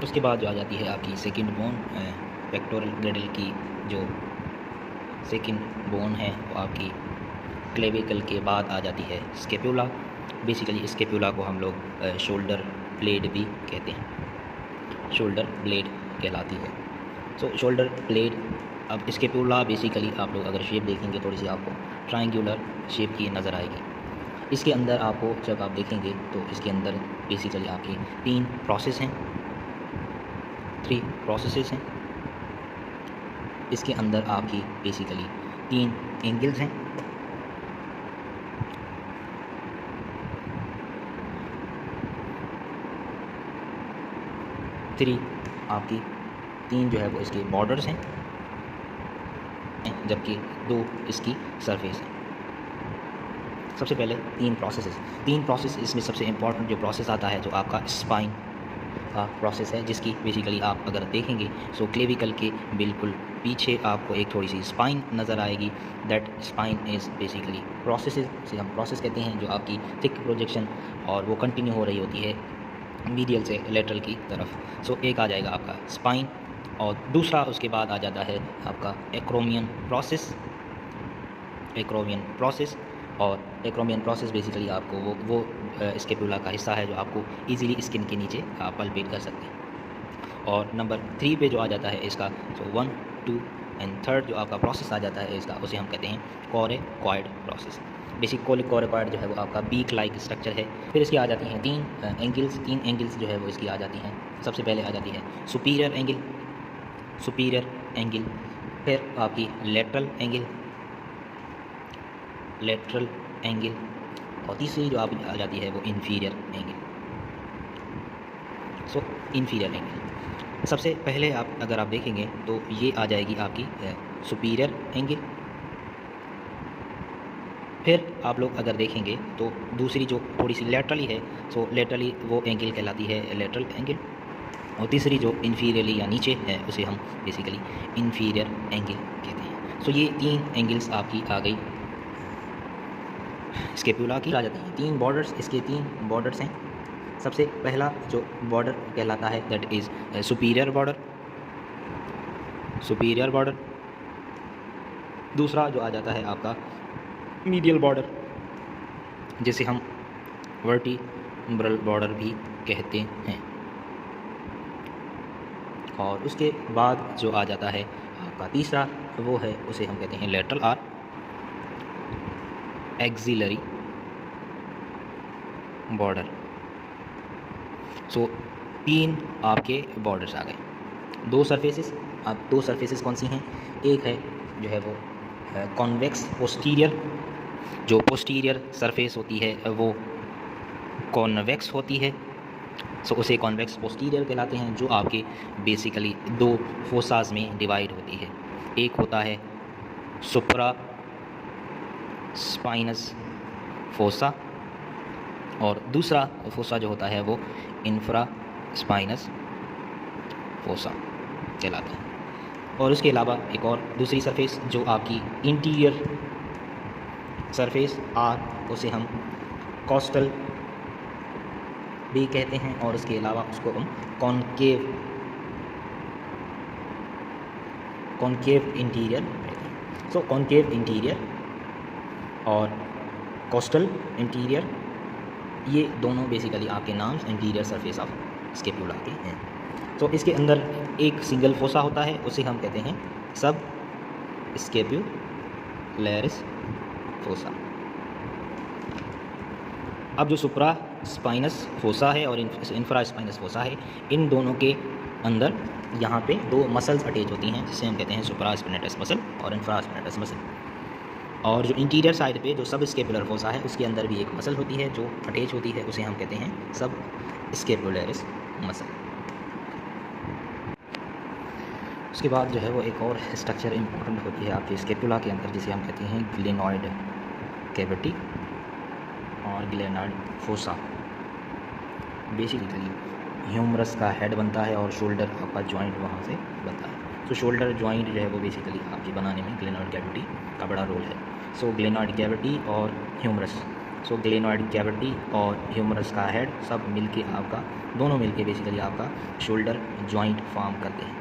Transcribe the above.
उसके बाद जो आ जाती है आपकी सेकंड बोन, पेक्टोरल ग्रेडल की जो सेकंड बोन है वो आपकी क्लेविकल के बाद आ जाती है स्केपुला। बेसिकली स्केपुला को हम लोग शोल्डर ब्लेड भी कहते हैं, शोल्डर ब्लेड कहलाती है। सो शोल्डर ब्लेड, अब स्केपुला बेसिकली आप लोग अगर शेप देखेंगे थोड़ी सी आपको ट्रायंगुलर शेप की नज़र आएगी। इसके अंदर आपको जब आप देखेंगे तो इसके अंदर बेसिकली आपकी 3 प्रोसेस हैं, 3 प्रोसेसेस हैं। इसके अंदर आपकी बेसिकली 3 एंगल्स हैं। आपकी 3 जो है वो इसके बॉर्डर्स हैं, जबकि 2 इसकी सरफेस है। सबसे पहले 3 प्रोसेस, इसमें सबसे इम्पॉर्टेंट जो प्रोसेस आता है जो आपका स्पाइन का प्रोसेस है, जिसकी बेसिकली आप अगर देखेंगे सो क्लेविकल के बिल्कुल पीछे आपको एक थोड़ी सी स्पाइन नज़र आएगी। That spine is basically process से हम प्रोसेस कहते हैं, जो आपकी थिक प्रोजेक्शन और वो कंटिन्यू हो रही होती है मीडियल से लेटरल की तरफ। सो एक आ जाएगा आपका स्पाइन, और दूसरा उसके बाद आ जाता है आपका एक्रोमियन प्रोसेस। और एक्रोमियन प्रोसेस बेसिकली आपको वो स्केपुला का हिस्सा है जो आपको इजीली स्किन के नीचे आप पल्पेट कर सकते हैं। और नंबर 3 पे जो आ जाता है इसका, सो 1, 2 एंड 3 जो आपका प्रोसेस आ जाता है इसका, उसे हम कहते हैं कोरेकॉइड प्रोसेस। बेसिक कोरेकॉइड जो है वो आपका बीक लाइक स्ट्रक्चर है। फिर इसकी आ जाती हैं 3 एंगल्स जो है वो इसकी आ जाती हैं। सबसे पहले आ जाती है सुपीरियर एंगल, फिर आपकी लेटरल एंगल, और तीसरी जो आप आ जाती है वो इंफीरियर एंगल। सो इंफीरियर एंगल सबसे पहले आप अगर आप देखेंगे तो ये आ जाएगी आपकी सुपीरियर एंगल। फिर आप लोग अगर देखेंगे तो दूसरी जो थोड़ी सी लेटरली है, सो लेटरली वो एंगल कहलाती है लेटरल एंगल। और तीसरी जो इंफीरियरली या नीचे है उसे हम बेसिकली इंफीरियर एंगल कहते हैं। सो ये 3 एंगल्स आपकी आ गई स्केपुला की। आ जाती हैं 3 बॉर्डर्स, इसके 3 बॉर्डर्स हैं। सबसे पहला जो बॉर्डर कहलाता है दैट इज़ सुपीरियर बॉर्डर। दूसरा जो आ जाता है आपका मीडियल बॉर्डर, जिसे हम वर्टिब्रल बॉर्डर भी कहते हैं। और उसके बाद जो आ जाता है आपका तीसरा, वो है उसे हम कहते हैं लेटरल आर एक्सिलरी बॉर्डर। सो 3 आपके बॉर्डर्स आ गए। 2 सरफेसेस कौन सी हैं? एक है जो है वो कॉन्वेक्स पोस्टीरियर, जो पोस्टीरियर सरफेस होती है वो कॉन्वेक्स होती है, सो उसे कॉन्वेक्स पोस्टीरियर कहलाते हैं, जो आपके बेसिकली 2 फोसाज में डिवाइड होती है। एक होता है सुप्रा स्पाइनस फोसा, और दूसरा फोसा जो होता है वो इंफ्रा स्पाइनस फोसा कहलाता है। और उसके अलावा एक और दूसरी सरफेस जो आपकी इंटीरियर सरफेस उसे हम कॉस्टल भी कहते हैं, और उसके अलावा उसको हम कॉन्केव इंटीरियर कहते हैं। सो कॉन्केव इंटीरियर और कोस्टल इंटीरियर, ये दोनों बेसिकली आपके नाम इंटीरियर सरफेस ऑफ स्केपुला के हैं। तो इसके अंदर एक सिंगल फोसा होता है, उसे हम कहते हैं सब स्केपुलरिस फोसा। अब जो सुप्रा स्पाइनस फोसा है और इंफ्रा स्पाइनस फोसा है, इन दोनों के अंदर यहाँ पे 2 मसल्स अटैच होती हैं, जिसे हम कहते हैं सुप्रा स्पिनेटस मसल और इंफ्रा स्पिनेटस मसल। और जो इंटीरियर साइड पे जो सब स्केपुलर फोसा है, उसके अंदर भी एक मसल होती है जो अटैच होती है, उसे हम कहते हैं सब स्केपुलरिस मसल। उसके बाद जो है वो एक और स्ट्रक्चर इम्पोर्टेंट होती है आपके स्केपुला के अंदर, जिसे हम कहते हैं ग्लेनॉइड कैविटी और ग्लेनॉइड फोसा। बेसिकली ह्यूमरस का हेड बनता है और शोल्डर आपका जॉइंट वहाँ से बनता है। तो शोल्डर जॉइंट जो है वो बेसिकली आपकी बनाने में ग्लेनॉइड कैविटी का बड़ा रोल है। सो ग्लेनॉइड कैविटी और ह्यूमरस, सो ग्लेनॉइड कैविटी और ह्यूमरस का हेड सब मिलके आपका, दोनों मिलके बेसिकली आपका शोल्डर जॉइंट फॉर्म करते हैं।